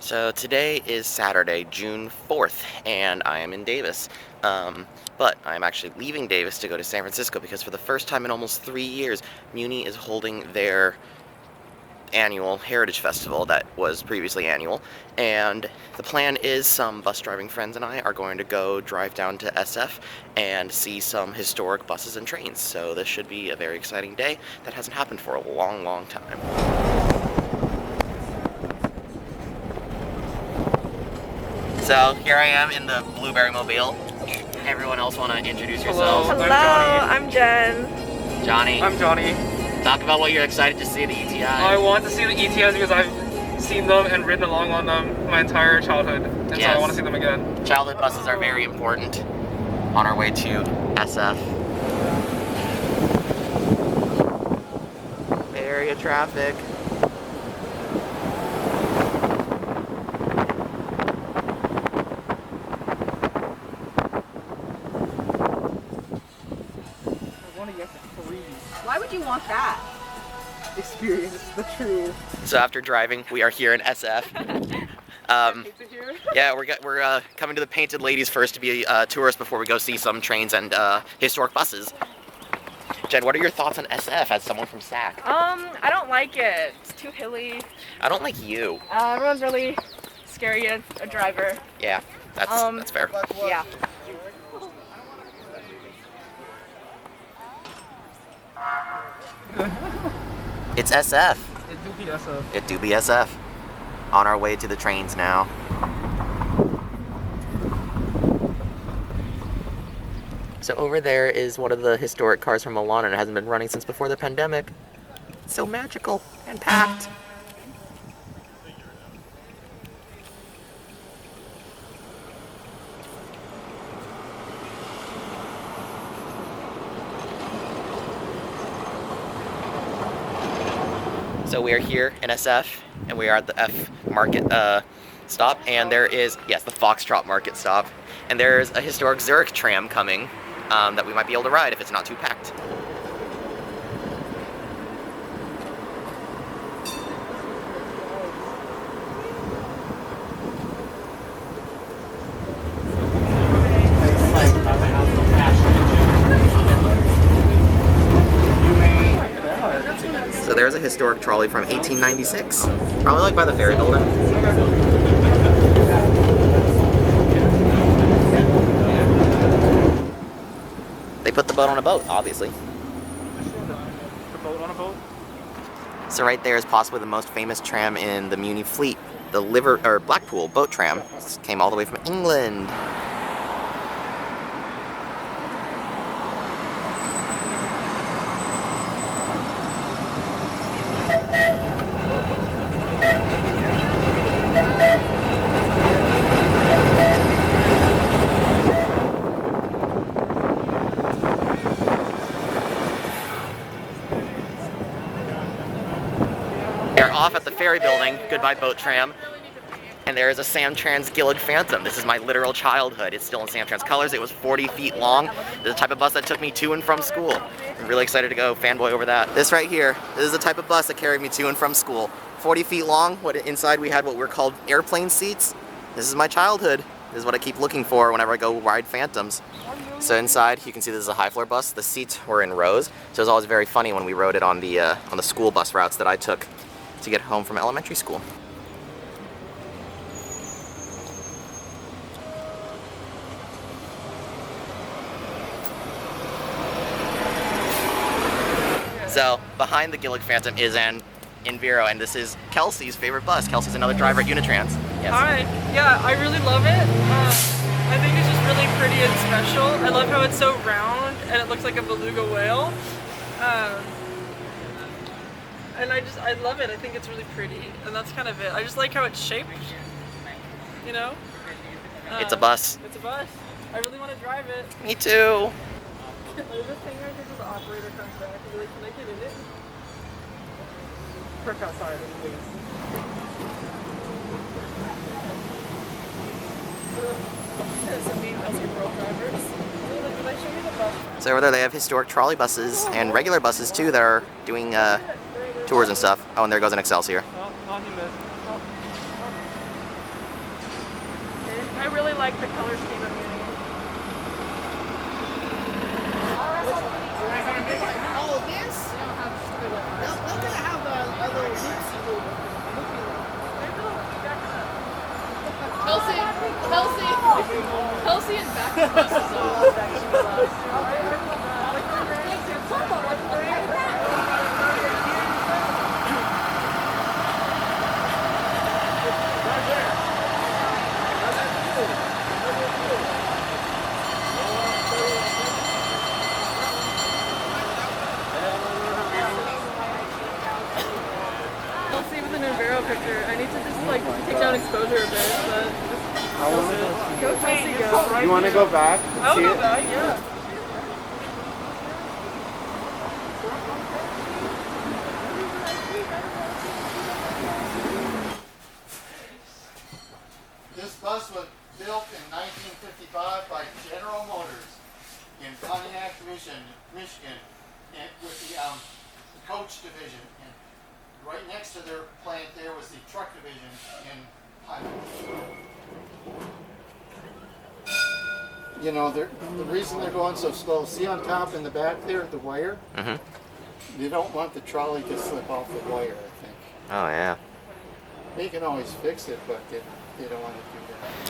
So today is Saturday, June 4th, and I am in Davis. But I'm actually leaving Davis to go to San Francisco because for the first time in almost 3 years, MUNI is holding their annual Heritage Festival that was previously annual. And the plan is some bus driving friends and I are going to go drive down to SF and see some historic buses and trains. So this should be a very exciting day that hasn't happened for a long, long time. So here I am in the Blueberry Mobile. Everyone else want to introduce yourselves? Hello, I'm Jen. Johnny. I'm Johnny. Talk about what you're excited to see at the ETI. I want to see the ETIs because I've seen them and ridden along on them my entire childhood, and so I want to see them again. Childhood buses are very important on our way to SF. Bay Area traffic. Why would you want that? Experience the true. So after driving, we are here in SF. Yeah, we're coming to the Painted Ladies first to be tourists before we go see some trains and historic buses. Jen, what are your thoughts on SF as someone from SAC? I don't like it. It's too hilly. I don't like you. Everyone's really scary as a driver. Yeah, that's fair. Yeah. It's SF. It do be SF. It do be SF. On our way to the trains now. So over there is one of the historic cars from Milan, and it hasn't been running since before the pandemic. It's so magical and packed. So we are here in SF, and we are at the F Market stop, and there is, yes, the Foxtrot Market stop, and there's a historic Zurich tram coming that we might be able to ride if it's not too packed. So there's a historic trolley from 1896, probably like by the ferry building. They put the boat on a boat, obviously. The boat on a boat? So right there is possibly the most famous tram in the MUNI fleet, the Blackpool boat tram. This came all the way from England. They're off at the ferry building, goodbye boat tram, and there is a Samtrans Gillig Phantom. This is my literal childhood. It's still in Samtrans colors. It was 40 feet long. The type of bus that took me to and from school. I'm really excited to go fanboy over that. This right here, this is the type of bus that carried me to and from school. 40 feet long, inside we had what were called airplane seats. This is my childhood. This is what I keep looking for whenever I go ride Phantoms. So inside, you can see this is a high floor bus. The seats were in rows, so it was always very funny when we rode it on the school bus routes that I took to get home from elementary school. So behind the Gillig Phantom is an Enviro, and this is Kelsey's favorite bus. Kelsey's another driver at Unitrans. Yes. Hi. Yeah, I really love it. I think it's just really pretty and special. I love how it's so round and it looks like a beluga whale. And I love it. I think it's really pretty, and that's kind of it. I just like how it's shaped, you know? It's a bus. It's a bus. I really want to drive it. Me too. There's this thing right here, the operator comes back and be like, can I get in it? Park outside, please. Some females are girl drivers. Can I show you the bus? So over there they have historic trolley buses and regular buses too that are doing tours and stuff. Oh, and there goes an Excelsior. Oh, monument. I really like the color scheme of Unis. Oh, this? They're gonna have a little loopsy loop. Kelsey and back. Kelsey with the Nuvero picture. I need to just like take down exposure a bit, but go Kelsey, go. You want to go back? I'll go back, yeah. This bus was built in 1955 by General Motors in Pontiac, Michigan, and with the coach division. And right next to their plant there was the truck division in Highland. You know, the reason they're going so slow, see on top in the back there, the wire? Mm-hmm. You don't want the trolley to slip off the wire, I think. Oh, yeah. They can always fix it, but they don't want to do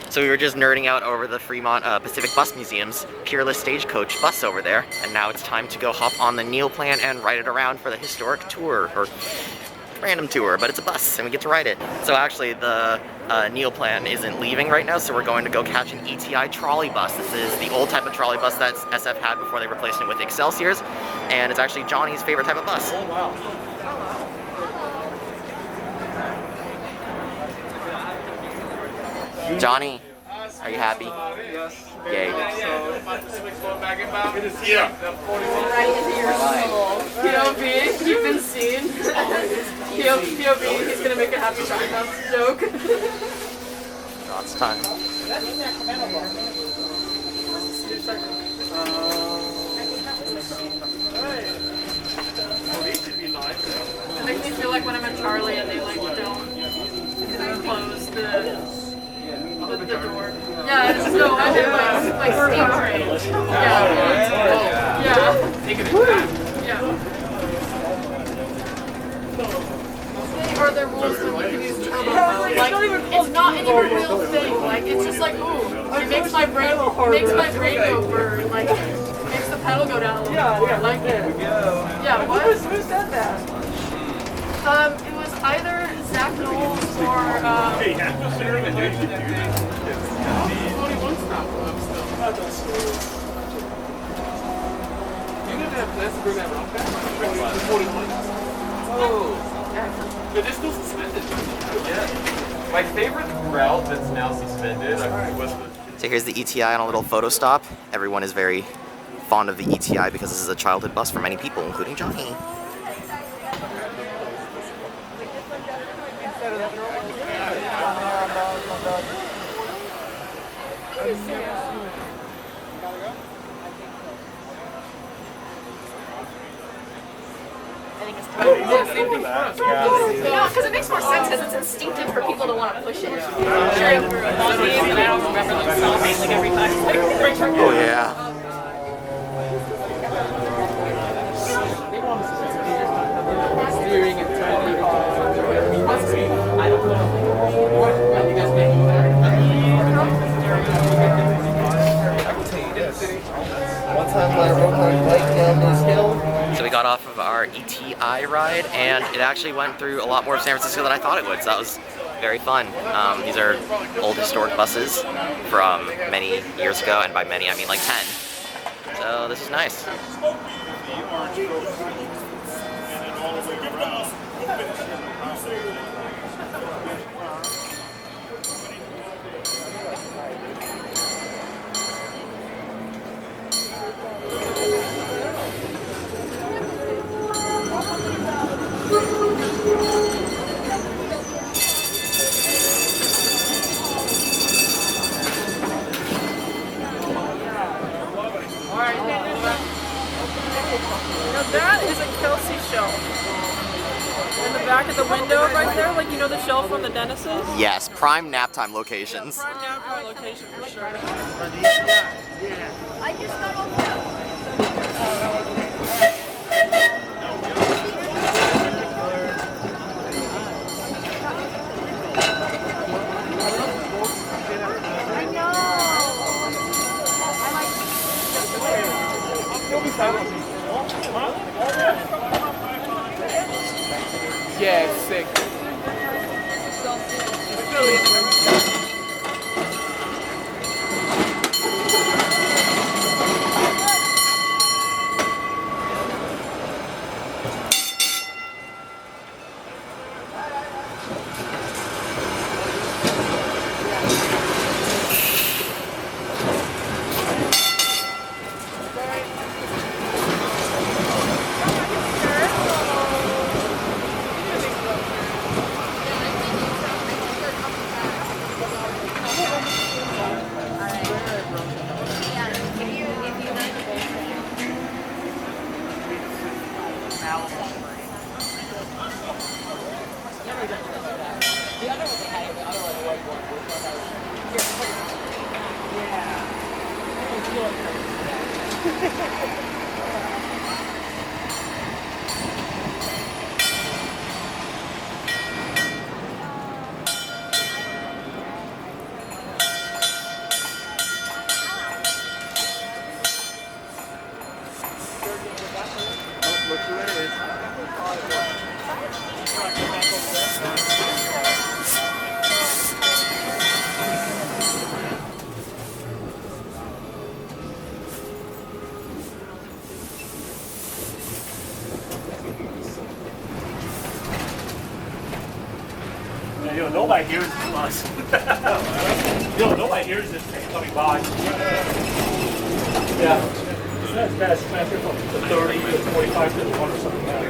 that. So we were just nerding out over the Fremont Pacific Bus Museum's Peerless Stagecoach bus over there, and now it's time to go hop on the Neil plan and ride it around for the historic tour, or random tour, but it's a bus and we get to ride it. So actually the Neil plan isn't leaving right now, so we're going to go catch an ETI trolley bus. This is the old type of trolley bus that SF had before they replaced it with Excelsiors, and it's actually Johnny's favorite type of bus. Oh, wow. Johnny, are you happy? Yes. Yay. Yeah. Right into your soul. POV, you've been seen. POV, he's gonna make a happy Johnny Mouse joke. Oh, it's time. It makes me feel like when I'm at Charlie and they like don't close the door. Yeah, it's just no, I did like steam train. Yeah. Yeah. Or their rules when you use turbo. Like, it's not even a real thing. Like, it's just like, ooh, it makes my brain go burn. Like, makes the pedal go down a little bit more. I like it. Yeah, what? Who said that? It was either Zach Knowles or You didn't have plans to bring that rock back? 41. Oh. But they're still suspended. Yeah. My favorite route that's now suspended was the... So here's the ETI on a little photo stop. Everyone is very fond of the ETI because this is a childhood bus for many people, including Johnny. no, because it makes more sense because it's instinctive for people to want to push it. Oh yeah. One time I rode my bike down this hill. So we got off of our ETI ride, and it actually went through a lot more of San Francisco than I thought it would, so that was very fun. These are old historic buses from many years ago, and by many I mean like 10. So this is nice. Now that is a Kelsey shelf. In the back of the window right there, like you know the shelf from the dentist's? Yes, prime nap time locations. Prime nap time location for sure. I just got on that. Yeah, it's sick. Look who it is. Yo, nobody hears this bus. Yo, nobody hears this train coming by. Yeah. It's not as bad as traffic from the 30 to 45 to the 1 or something like that.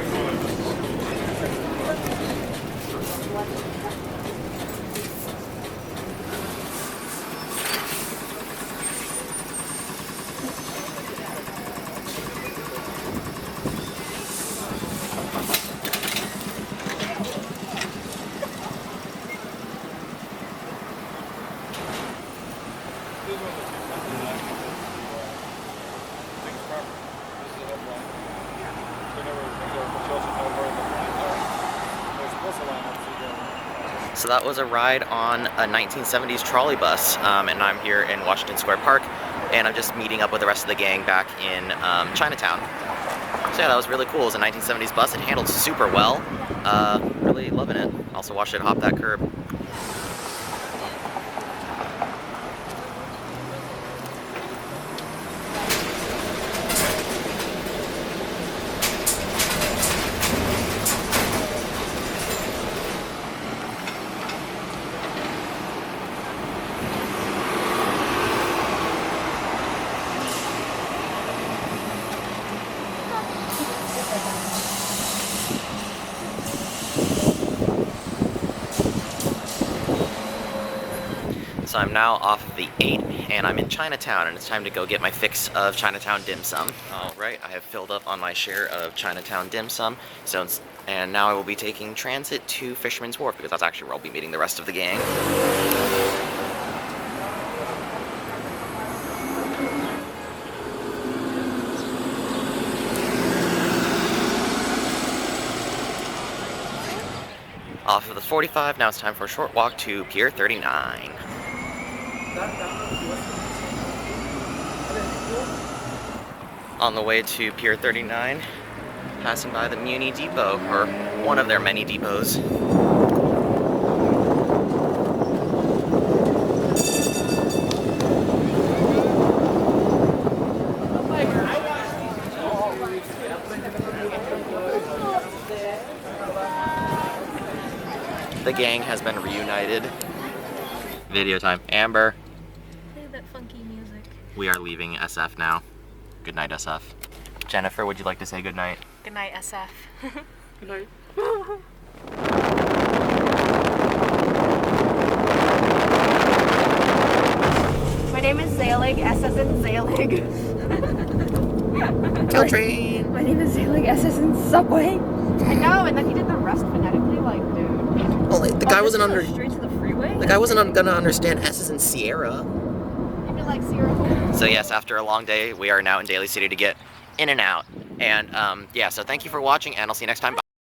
So that was a ride on a 1970s trolley bus, and I'm here in Washington Square Park, and I'm just meeting up with the rest of the gang back in Chinatown. So yeah, that was really cool. It was a 1970s bus. It handled super well. Really loving it. Also watched it hop that curb. So I'm now off of the 8 and I'm in Chinatown, and it's time to go get my fix of Chinatown dim sum. Alright, I have filled up on my share of Chinatown dim sum, and now I will be taking transit to Fisherman's Wharf, because that's actually where I'll be meeting the rest of the gang. Off of the 45, now it's time for a short walk to Pier 39. On the way to Pier 39, passing by the MUNI depot, or one of their many depots. The gang has been reunited. Video time. Amber. Play that funky music. We are leaving SF now. Good night, SF. Jennifer, would you like to say good night? Good night, SF. Good night. My name is Zalig, S as in Zalig. Kill train! My name is Zalig, S as in Subway. I know, and then he did the rest phonetically, like, dude. Well, the guy wasn't under. Straight to the freeway? The guy wasn't gonna understand S's in Sierra. Maybe like Sierra. So yes, after a long day, we are now in Daly City to get in and out. And yeah, so thank you for watching, and I'll see you next time. Bye.